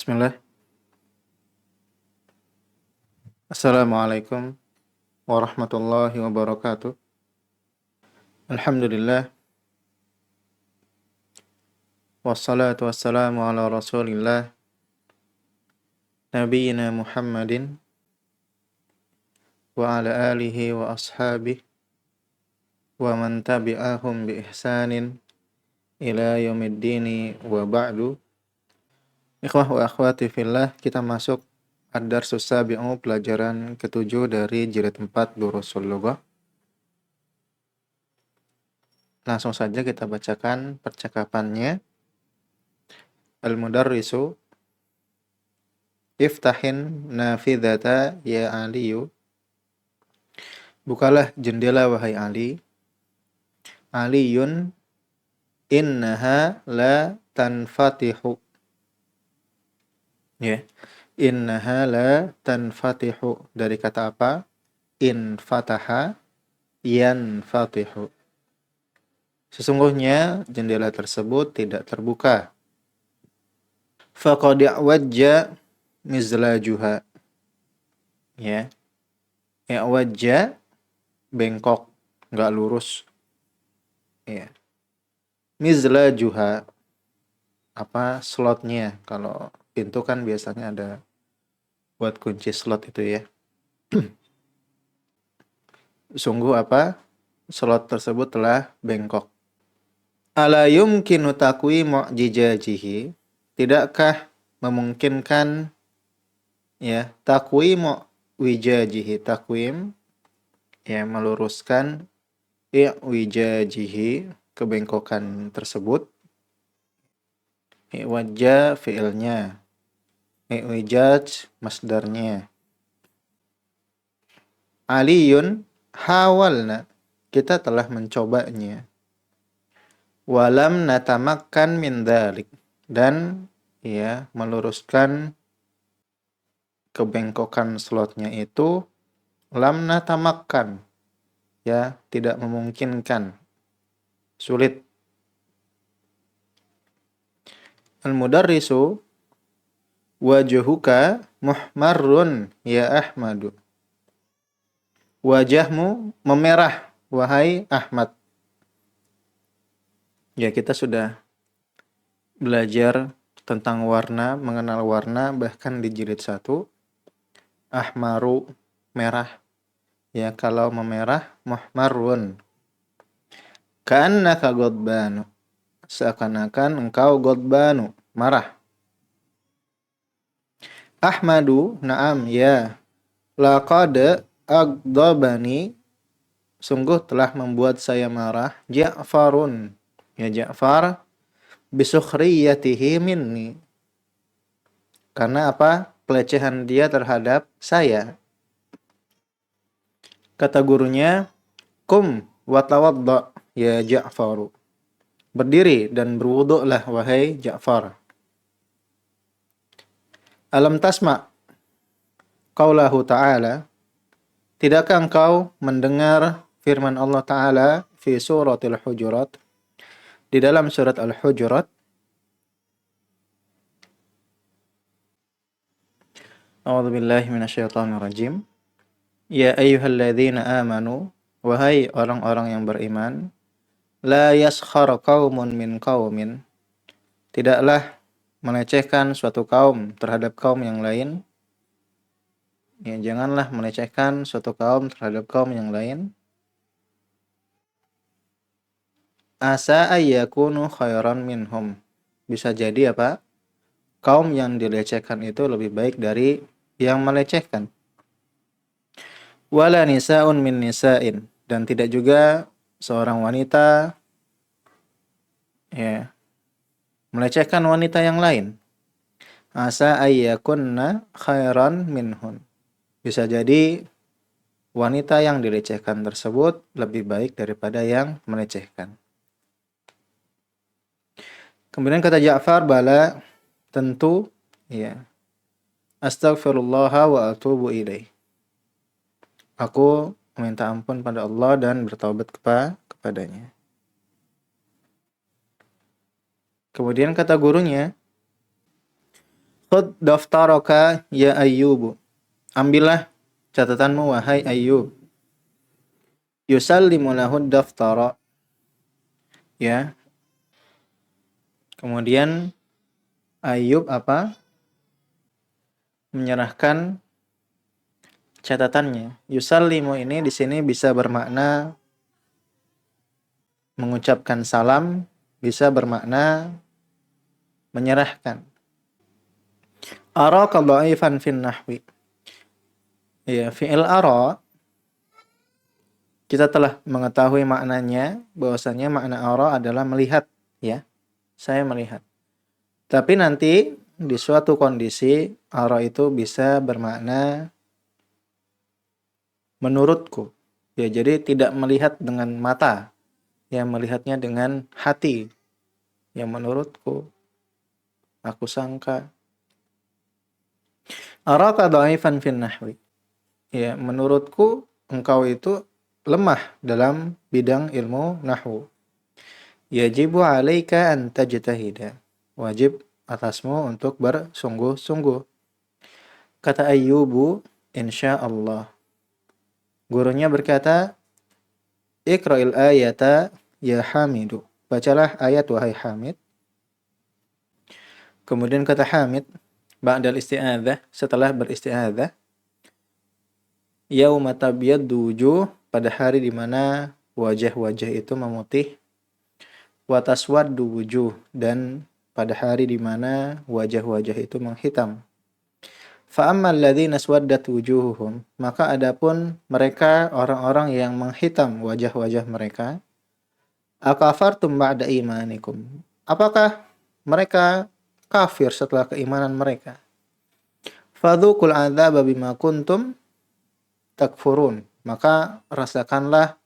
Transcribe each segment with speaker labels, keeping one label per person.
Speaker 1: Bismillah. Assalamualaikum warahmatullahi wabarakatuh. Alhamdulillah. Wassalatu wassalamu ala rasulillah. Nabiyyina Muhammadin wa ala alihi wa ashabihi wa man tabi'ahum bi ihsanin ila yaumiddini wa ba'du. Ikhwah wa akhwati fillah, kita masuk ad-darsus sabi'u, pelajaran ke-7 dari jilid 4 Durusul Lughah. Langsung saja kita bacakan percakapannya. Al-mudarrisu: Iftahin nafidhata ya Aliyu. Bukalah jendela wahai Ali. Aliyun innaha la tanfatihu. Ya. Innaha la tanfatihu. Dari kata apa? Infataha yanfatihu. Sesungguhnya jendela tersebut tidak terbuka. Faqad i'wajja mizlajuha. Ya. I'wajja bengkok, enggak lurus. Ya. Mizlajuha, apa, slotnya. Kalau pintu kan biasanya ada buat kunci slot itu ya. Sungguh apa? Slot tersebut telah bengkok. Ala yumkinu taqwimu jijajihi. Tidakkah memungkinkan ya taqwimu wijajihi, taqwim ya meluruskan wijajihi, kebengkokan tersebut. Wajah fi'ilnya, wijaj masdarnya. Aliyun hawalna, kita telah mencobanya. Walam natamakkan min dzalik, dan ya meluruskan kebengkokan slotnya itu lam natamakkan, ya tidak memungkinkan, sulit. Al-mudarrisu: wajhuka muhmarrun ya Ahmadu. Wajahmu memerah wahai Ahmad. Ya, kita sudah belajar tentang warna, mengenal warna bahkan di jilid 1. Ahmaru, merah. Ya, kalau memerah muhmarrun. Ka'annaka ghadbanu, seakan-akan engkau ghadbanu, marah. Ahmadu, na'am ya. Laqad aghdabani, sungguh telah membuat saya marah. Ja'farun, ya Ja'far, bisukhriyatihi minni, karena apa? Pelecehan dia terhadap saya. Kata gurunya, kum watawadda ya Ja'faru. Berdiri dan berwuduklah wahai Ja'far. Alam tasma' qaulahu ta'ala, tidakkah engkau mendengar firman Allah Ta'ala fi suratil Hujurat, di dalam surat Al-Hujurat? A'udzu billahi minasyaitonir rajim. Ya ayyuhalladzina amanu, wahai orang-orang yang beriman, la yaskhar qaumun min qaumin, tidaklah melecehkan suatu kaum terhadap kaum yang lain. Ya, janganlah melecehkan suatu kaum terhadap kaum yang lain. Asa ayyakunu khairan minhum, bisa jadi apa? Kaum yang dilecehkan itu lebih baik dari yang melecehkan. Wala nisa'un min nisa'in, dan tidak juga seorang wanita ya melecehkan wanita yang lain. Asa ayyakunna khairan minhun, bisa jadi wanita yang dilecehkan tersebut lebih baik daripada yang melecehkan. Kemudian kata Ja'far, bala, tentu, ya. Astaghfirullah wa atubu ilaih, aku meminta ampun pada Allah dan bertaubat kepadanya. Kemudian kata gurunya, Khud daftaraka ya Ayyub. Ambillah catatanmu wahai Ayyub. Yusallimu lahu daftara. Ya. Kemudian Ayyub menyerahkan catatannya. Yusallimu ini di sini bisa bermakna mengucapkan salam, bisa bermakna menyerahkan. Araka dha'ifan fin nahwi. Ya, fi'il ara kita telah mengetahui maknanya, bahwasanya makna ara adalah melihat, ya. Saya melihat. Tapi nanti di suatu kondisi ara itu bisa bermakna menurutku. Ya, jadi tidak melihat dengan mata, ya melihatnya dengan hati. Yang menurutku, aku sangka. Araka dha'ifan fin nahwi. Ya, menurutku engkau itu lemah dalam bidang ilmu nahwu. Yajibu 'alaika an tajtahida. Wajib atasmu untuk bersungguh-sungguh. Kata Ayyubu, insyaallah. Gurunya berkata, Iqra'il ayata ya Hamidu. Bacalah ayat wahai Hamid. Kemudian kata Hamid, ba'dal isti'adzah, setelah beristi'adzah, yauma tabyaddu wujuh, pada hari di mana wajah-wajah itu memutih, wa taswaddu wujuh, dan pada hari di mana wajah-wajah itu menghitam. Fa ammal ladzina aswaddat wujuhuhum, maka adapun mereka orang-orang yang menghitam wajah-wajah mereka, akafartum ba'da imanikum. Apakah mereka kafir setelah keimanan mereka? Fadzuqul adzaba bima kuntum takfurun. Maka rasakanlah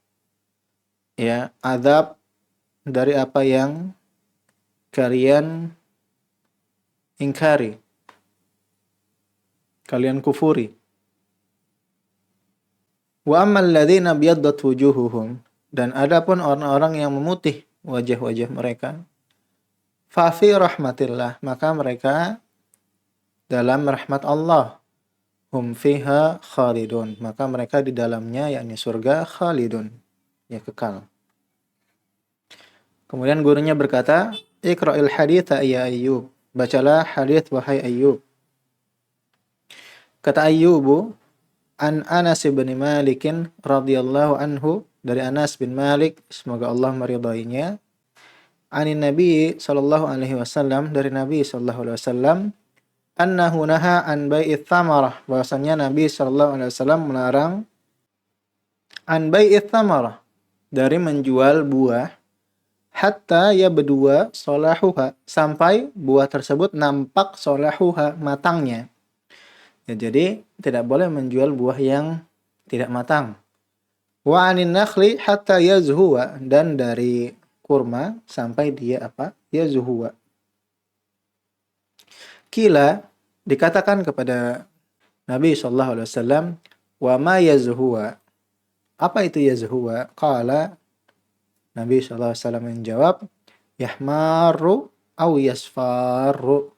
Speaker 1: ya azab dari apa yang kalian ingkari, kalian kufuri. Wa ammal ladzina biyaddat wujuhuhum, dan adapun orang-orang yang memutih wajah-wajah mereka, fa fi rahmatillah, maka mereka dalam rahmat Allah. Hum fiha khalidun, maka mereka di dalamnya yakni surga khalidun, ya kekal. Kemudian gurunya berkata, Iqra'il haditha ya Ayyub. Bacalah hadits wahai Ayyub. Kata Ayyubu, an Anas bin Malik radhiyallahu anhu, dari Anas bin Malik, semoga Allah meridainya, anin Nabi sallallahu alaihi wasallam, dari Nabi sallallahu alaihi wasallam, annahu naha an bai'ith thamarah, bahwasanya Nabi sallallahu alaihi wasallam melarang an bai'ith thamarah, dari menjual buah, hatta ya berdua solahuha, sampai buah tersebut nampak solahuha, matangnya. Ya, jadi tidak boleh menjual buah yang tidak matang. Wa anin nakhli hatta yazhuwa, dan dari kurma sampai dia yazhuwa. Kila, dikatakan kepada Nabi SAW, wa ma yazhuwa, apa itu yazhuwa? Qala, Nabi SAW menjawab, yahmaru au yasfaru.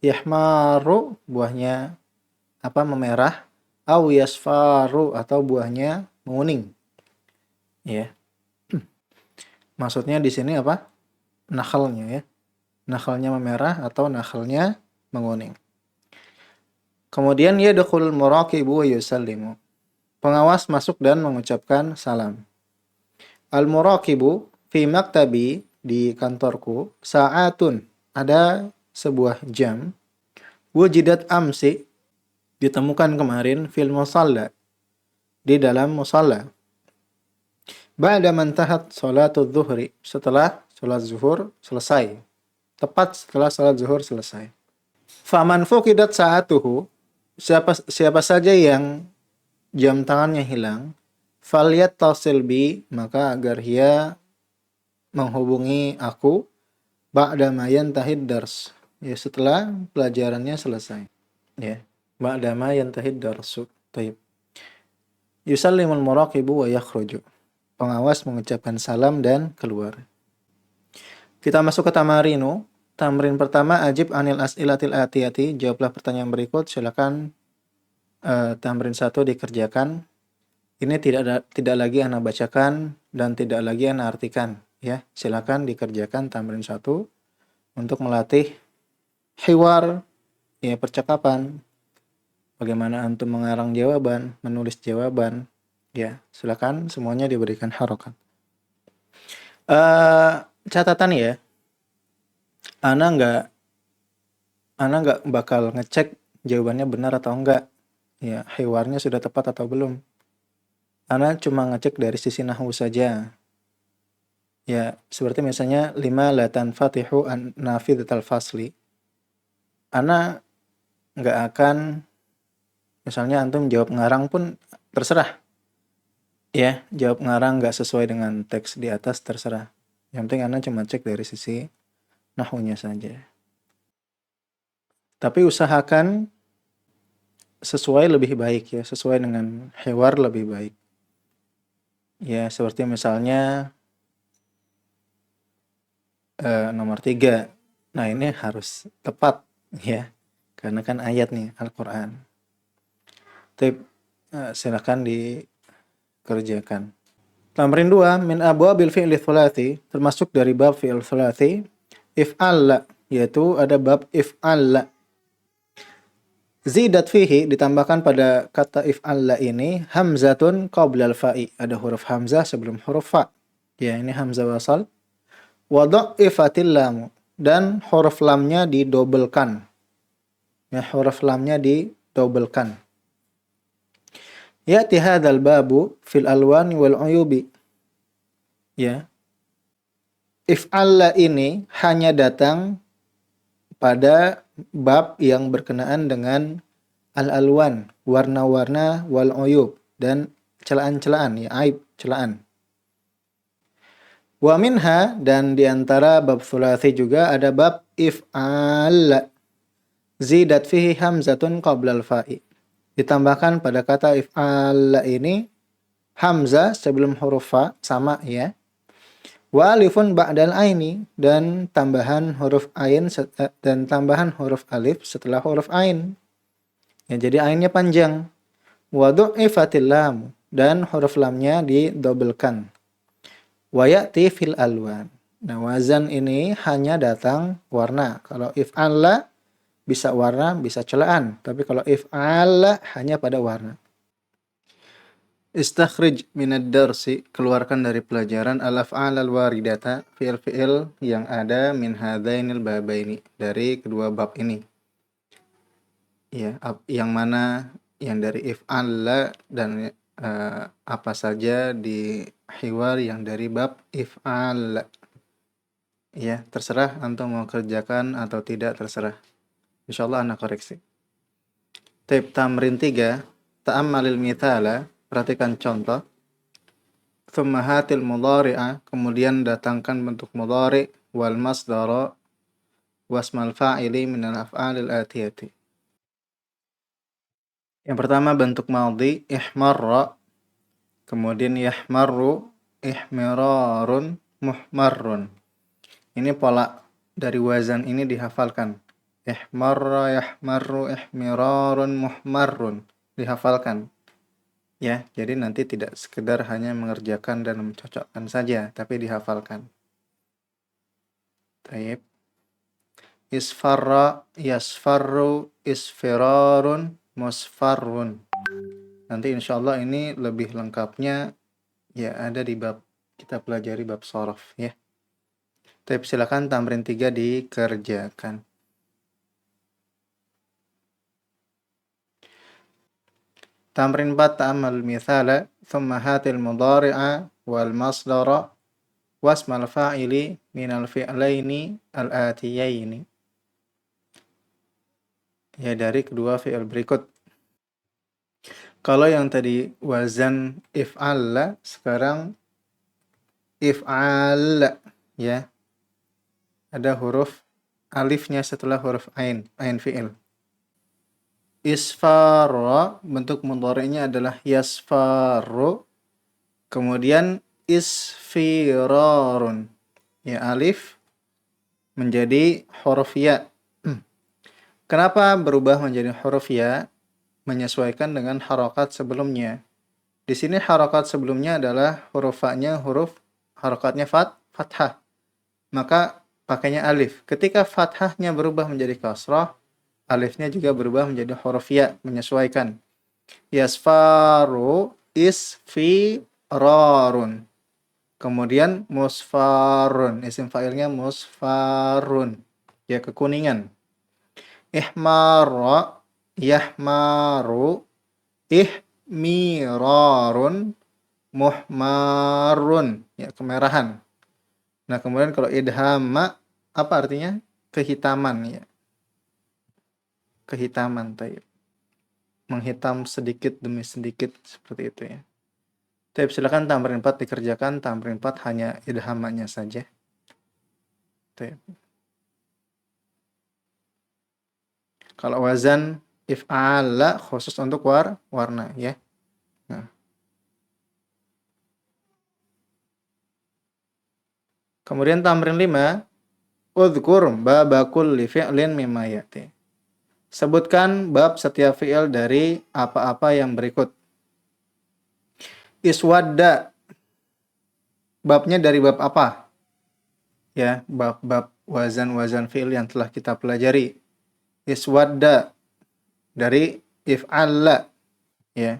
Speaker 1: Yahmaru, buahnya memerah, au yasfaru, atau buahnya menguning. Ya. Maksudnya di sini nakhalnya, ya. Nakhalnya memerah atau nakhalnya menguning. Kemudian yadkhulul muraqibu wa yusallimu. Pengawas masuk dan mengucapkan salam. Al-muraqibu fi maktabi, di kantorku, sa'atun, ada sebuah jam, wujidat amsi, ditemukan kemarin, fil musalla, di dalam musalla. Ba'da mantahat salatul zuhri, setelah salat zuhur selesai. Tepat setelah salat zuhur selesai. Faman fuqidat sa'atuhu, siapa saja yang jam tangannya hilang, falyattasil bi, maka agar ia menghubungi aku, ba'da ma yantahid dars, ya setelah pelajarannya selesai. Ya, ba'da ma yantahid darsu. Baik. Yusallimul muraqibu wa yakhruju. Pengawas mengucapkan salam dan keluar. Kita masuk ke tamarinu. Tamrin pertama, ajib anil as'ilatil atiyati. Jawablah pertanyaan berikut. Silakan tamrin 1 dikerjakan. Ini tidak lagi ana bacakan dan tidak lagi ana artikan, ya. Silakan dikerjakan tamrin 1 untuk melatih hiwar, ya, percakapan. Bagaimana antum mengarang jawaban, menulis jawaban, ya. Silakan semuanya diberikan harokat. Catatan ya, ana nggak bakal ngecek jawabannya benar atau enggak, ya, hiwarnya sudah tepat atau belum. Ana cuma ngecek dari sisi nahwu saja. Ya, seperti misalnya lima la tanfatihu an nafidatal fasli. Ana nggak akan, misalnya antum jawab ngarang pun terserah. Ya, jawab ngarang nggak sesuai dengan teks di atas terserah. Yang penting ana cuma cek dari sisi nahwunya saja. Tapi usahakan sesuai lebih baik, ya, sesuai dengan hiwar lebih baik. Ya, seperti misalnya nomor 3. Nah, ini harus tepat, ya. Karena kan ayat nih Al-Qur'an. Silakan dikerjakan. Tamrin 2, min abwabil fi'li thulathi, termasuk dari bab fi'il thulathi, if'alla, yaitu ada bab if'alla. Zidat fihi, ditambahkan pada kata if'alla ini hamzatun qabla al-fa'i, ada huruf hamzah sebelum huruf fa. Ya, ini hamzah wasal. Wa dha'ifatil lam, dan huruf lamnya didobelkan. Ya, huruf lamnya didobelkan. Ya'ti hadzal babu fil alwani wal uyubi. Ya. If'alla ini hanya datang pada bab yang berkenaan dengan al-alwan, warna-warna, wal uyub, dan celaan-celaan, ya, aib, celaan. Wa minha, dan diantara bab thulathi juga ada bab if'al. Zidat fihi hamzatun qabla al-fa'i. Ditambahkan pada kata if'al ini hamzah sebelum huruf fa, sama, ya. Wa alifun ba'dal aini, dan tambahan huruf ain dan tambahan huruf alif setelah huruf ain. Ya, jadi ainnya panjang. Wa du'ifatil lam, dan huruf lamnya didobelkan. Wa ya'ti fil alwan. Nah, wazan ini hanya datang warna. Kalau if'alla bisa warna, bisa celaan. Tapi kalau if'alla hanya pada warna. Istakhrij minad darsi, keluarkan dari pelajaran al-af'al al-waridata, fi'il-fi'il yang ada min hadainil babaini, dari kedua bab ini. Ya, yang mana yang dari if'alla dan apa saja di hiwar yang dari bab if'al. Ya, terserah antum mau kerjakan atau tidak, terserah. Insyaallah ana koreksi. Tamrin 3, ta'ammalil mithala, perhatikan contoh. Thumma hatil mudhari'a, kemudian datangkan bentuk mudhari' wal masdara wasmal fa'ili minal af'alil atiyati. Yang pertama bentuk madhi, ihmarra, kemudian yahmarru, ihmirarun, muhmarrun. Ini pola dari wazan ini dihafalkan. Ihmarra, yahmarru, ihmirarun, muhmarrun. Dihafalkan. Ya, jadi nanti tidak sekedar hanya mengerjakan dan mencocokkan saja, tapi dihafalkan. Taib. Isfarra, yasfarru, isfirarun, musfarrun. Nanti insyaallah ini lebih lengkapnya ya ada di bab, kita pelajari bab shorof, ya. Taib, silakan tamrin 3 dikerjakan. Tamrin 4, ta'amal mithala, thumma hatil mudhari'a wal masdara wasmal fa'ili minal fi'laini al-atiyaini. Ya, dari kedua fi'il berikut. Kalau yang tadi wazan if'alla, sekarang if'al, ya. Ada huruf alifnya setelah huruf ain fi'il. Isfarra, bentuk mudhari'nya adalah yasfarru. Kemudian isfirarun. Ya, alif menjadi huruf ya. Kenapa berubah menjadi huruf ya? Menyesuaikan dengan harokat sebelumnya. Di sini harokat sebelumnya adalah huruf fa-nya harokatnya fathah. Maka pakainya alif. Ketika fathahnya berubah menjadi kasrah, alifnya juga berubah menjadi huruf ya, menyesuaikan. Yasfaru isfirarun. Kemudian musfarun, isim fa'ilnya musfarun. Ya, kekuningan. Ihmara, yahmaru, ihmirarun, muhmarun. Ya, kemerahan. Nah, kemudian kalau idhama, apa artinya? Kehitaman, ya. Kehitaman, tayyib. Menghitam sedikit demi sedikit, seperti itu ya. Tayyib, silakan tamrin 4 dikerjakan. Tamrin 4 hanya idhamanya saja. Tayyib. Kalau wazan if'ala khusus untuk warna ya. Nah. Kemudian tamrin 5, udhkur baba kulli fi'lin mimma ya'ti. Sebutkan bab setiap fi'il dari apa-apa yang berikut. Iswadda, babnya dari bab apa? Ya, bab-bab wazan-wazan fi'il yang telah kita pelajari. Iswadda dari if'alla ya.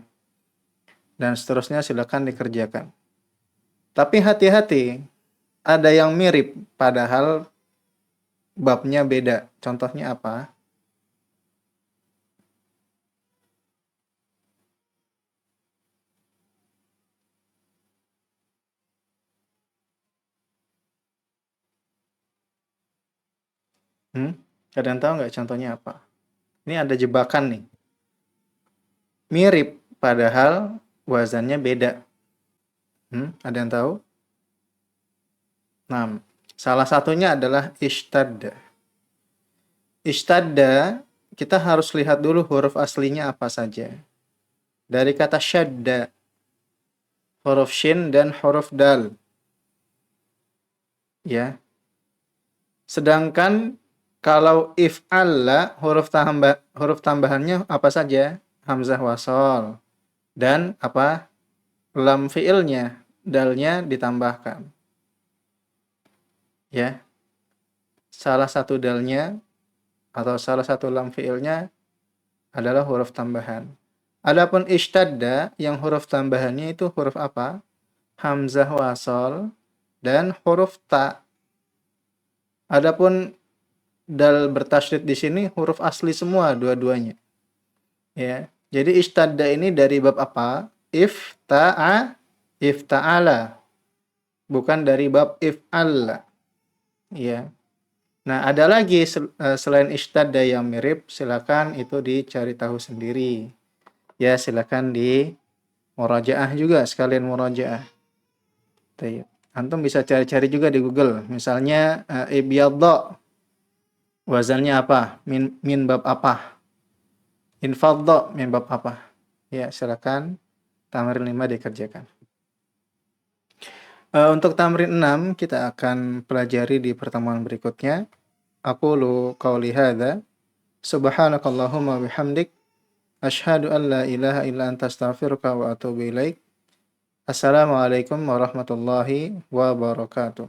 Speaker 1: Dan seterusnya silakan dikerjakan. Tapi hati-hati, ada yang mirip padahal babnya beda. Contohnya apa? Ada yang tahu nggak contohnya apa? Ini ada jebakan nih. Mirip padahal wazannya beda. Ada yang tahu? Nah, salah satunya adalah ishtadda. Ishtadda, kita harus lihat dulu huruf aslinya apa saja. Dari kata syadda, huruf shin dan huruf dal. Ya. Sedangkan kalau if'alla, huruf tambahannya apa saja? Hamzah wasol. Dan apa? Lam fi'ilnya, dalnya ditambahkan. Ya. Salah satu dalnya atau salah satu lam fi'ilnya adalah huruf tambahan. Adapun ishtadda yang huruf tambahannya itu huruf apa? Hamzah wasol dan huruf ta. Adapun dal bertasydid di sini huruf asli semua dua-duanya. Ya. Jadi ishtadda ini dari bab apa? Ifta'ala. Bukan dari bab if'alla. Ya. Nah, ada lagi selain ishtadda yang mirip, silakan itu dicari tahu sendiri. Ya, silakan di murajaah juga, sekalian murajaah. Antum bisa cari-cari juga di Google. Misalnya ibyadda, wazannya apa? Min bab apa? Infadda, min bab apa? Ya, silakan tamrin 5 dikerjakan. Untuk tamrin 6 kita akan pelajari di pertemuan berikutnya. Aqulu qauli hadza subhanakallahumma bihamdik asyhadu an la ilaha illa anta astaghfiruka wa atubu ilaik. Assalamualaikum warahmatullahi wabarakatuh.